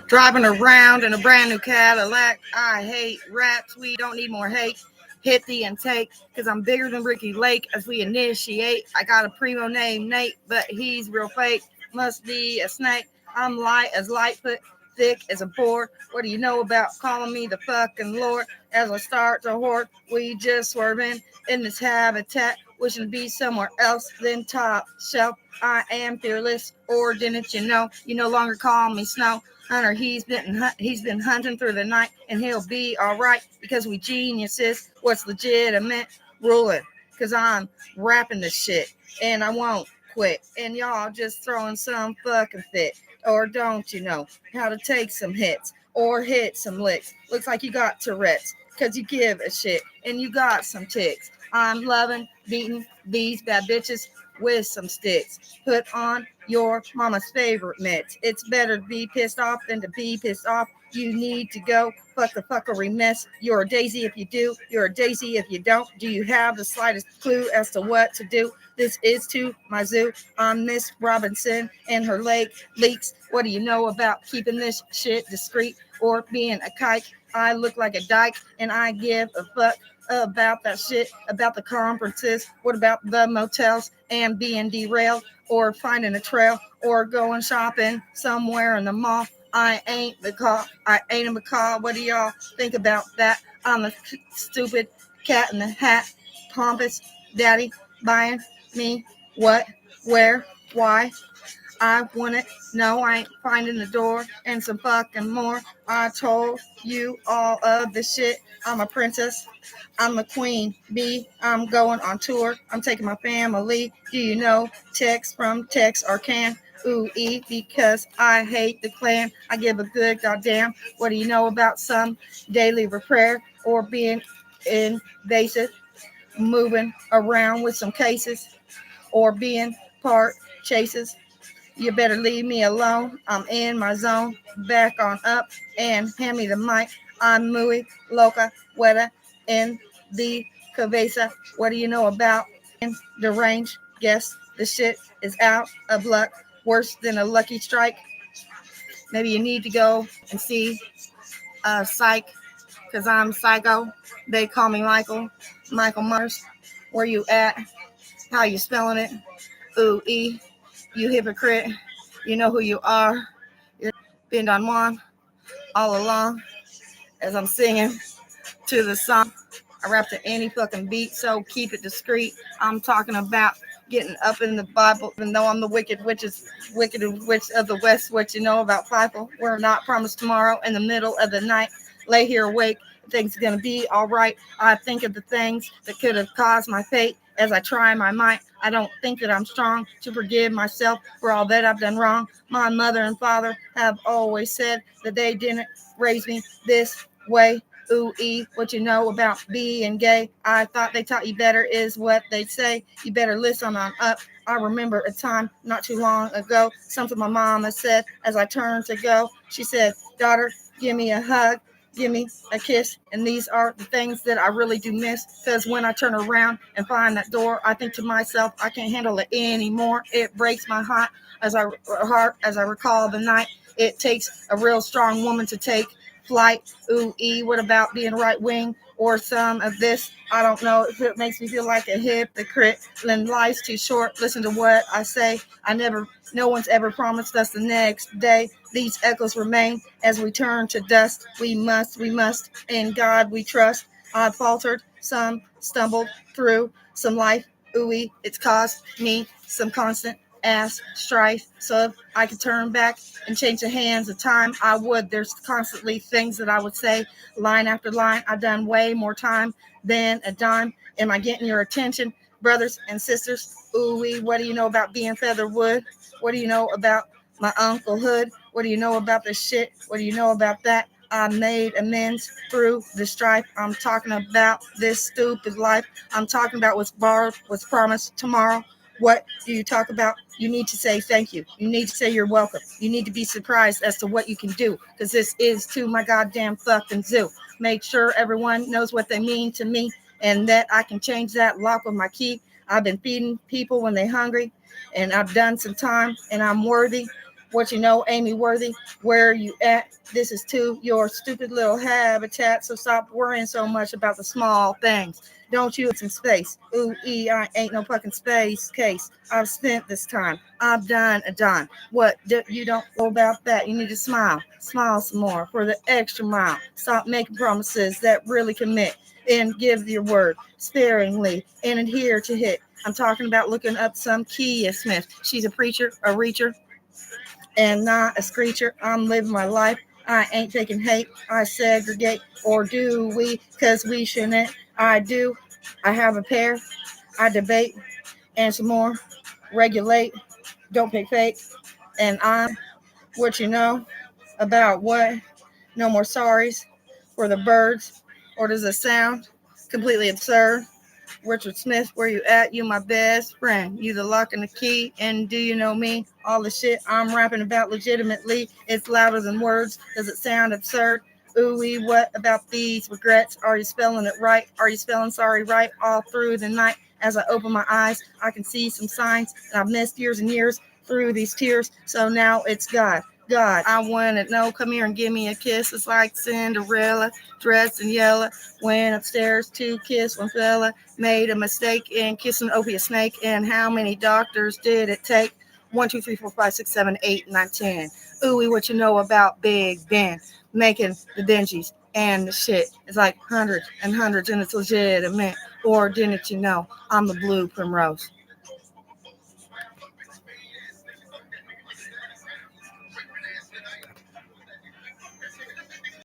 Driving around in a brand new Cadillac. I hate raps. We don't need more hate. Hit the intake, cause I'm bigger than Ricky Lake as we initiate. I got a primo named Nate, but he's real fake. Must be a snake. I'm light as Lightfoot, thick as a board. What do you know about calling me the fucking Lord? As I start to hoard, we just swerving in this habitat, wishing to be somewhere else than top shelf. I am fearless, or didn't you know? You no longer call me Snow Hunter. He's been hunting through the night, and he'll be all right because we geniuses. What's legitimate? Ruling, cause I'm rapping this shit, and I won't quit. And y'all just throwing some fucking fit, or don't you know how to take some hits or hit some licks? Looks like you got Tourette's, cause you give a shit and you got some ticks. I'm loving beating these bad bitches with some sticks. Put on your mama's favorite mitts. It's better to be pissed off than to be pissed off. You need to go fuck the fuckery mess. You're a daisy if you do. You're a daisy if you don't. Do you have the slightest clue as to what to do? This is to my zoo. I'm Miss Robinson and her lake leaks. What do you know about keeping this shit discreet or being a kike? I look like a dyke and I give a fuck about that shit, about the conferences. What about the motels and being derailed or finding a trail or going shopping somewhere in the mall? I ain't the call. I ain't a macaw. What do y'all think about that? I'm a stupid cat in the hat. Pompous daddy buying me what, where, why? I wouldn't know. I ain't finding the door and some fucking more. I told you all of the shit. I'm a princess. I'm a queen bee. I'm going on tour. I'm taking my family. Do you know Tex from Tex or can? Ooh, because I hate the clan. I give a good goddamn. What do you know about some daily prayer or being invasive, moving around with some cases or being part chases? You better leave me alone. I'm in my zone. Back on up and hand me the mic. I'm muy loca, weta in the cabeza. What do you know about in the range? Guess the shit is out of luck. Worse than a lucky strike. Maybe you need to go and see a psych because I'm psycho. They call me Michael Myers. Where you at? How you spelling it? Ooh, you hypocrite. You know who you are. You're been Don Juan all along as I'm singing to the song. I rap to any fucking beat, so keep it discreet. I'm talking about getting up in the Bible, even though I'm the wicked witch of the West. What you know about Fievel? We're not promised tomorrow in the middle of the night. Lay here awake. Things are gonna be all right. I think of the things that could have caused my fate as I try my might. I don't think that I'm strong to forgive myself for all that I've done wrong. My mother and father have always said that they didn't raise me this way. Ooh, what you know about being gay? I thought they taught you better, is what they'd say. You better listen on up. I remember a time not too long ago, something my mama said as I turned to go. She said, daughter, give me a hug, give me a kiss. And these are the things that I really do miss. Because when I turn around and find that door, I think to myself, I can't handle it anymore. It breaks my heart as I recall the night. It takes a real strong woman to take flight. Ooh, what about being right wing or some of this? I don't know if it makes me feel like a hypocrite. Then life's too short. Listen to what I say. No one's ever promised us the next day. These echoes remain as we turn to dust. We must, in God we trust. I faltered, some stumbled through some life. Ooh, it's caused me some constant ass strife. So if I could turn back and change the hands of time, I would. There's constantly things that I would say, line after line. I've done way more time than a dime. Am I getting your attention, brothers and sisters? Ooh, what do you know about being Featherwood? What do you know about my Uncle Hood? What do you know about this shit? What do you know about that? I made amends through the strife. I'm talking about this stupid life. I'm talking about what's borrowed, what's promised tomorrow. What do you talk about? You need to say thank you. You need to say you're welcome. You need to be surprised as to what you can do, because this is to my goddamn fucking zoo. Make sure everyone knows what they mean to me and that I can change that lock with my key. I've been feeding people when they're hungry, and I've done some time, and I'm worthy. What you know, Amy Worthy, where you at? This is to your stupid little habitat. So stop worrying so much about the small things. Don't you? It's some space. Ooh, I ain't no fucking space case. I've spent this time. I'm done a done. What you don't know about that? You need to smile. Smile some more for the extra mile. Stop making promises that really commit and give your word sparingly and adhere to hit. I'm talking about looking up some Kia Smith. She's a preacher, a reacher, and not a screecher. I'm living my life. I ain't taking hate. I segregate, or do we? Because we shouldn't. I do. I have a pair. I debate and some more. Regulate. Don't pick fake. And I'm what you know about what? No more sorries for the birds. Or does it sound completely absurd? Richard Smith, where you at? You my best friend. You the lock and the key. And do you know me? All the shit I'm rapping about legitimately. It's louder than words. Does it sound absurd? Ooh, what about these regrets? Are you spelling it right? Are you spelling sorry right? All through the night, as I open my eyes, I can see some signs. And I've missed years and years through these tears. So now it's God. God, I want it. No, come here and give me a kiss. It's like Cinderella, dressed in yellow. Went upstairs to kiss one fella. Made a mistake in kissing Opie a snake. And how many doctors did it take? 1, 2, 3, 4, 5, 6, 7, 8, 9, 10. Ooh, what you know about Big Ben? Making the Benjis and the shit. It's like hundreds and hundreds, and it's legitimate. Or didn't you know I'm the blue primrose?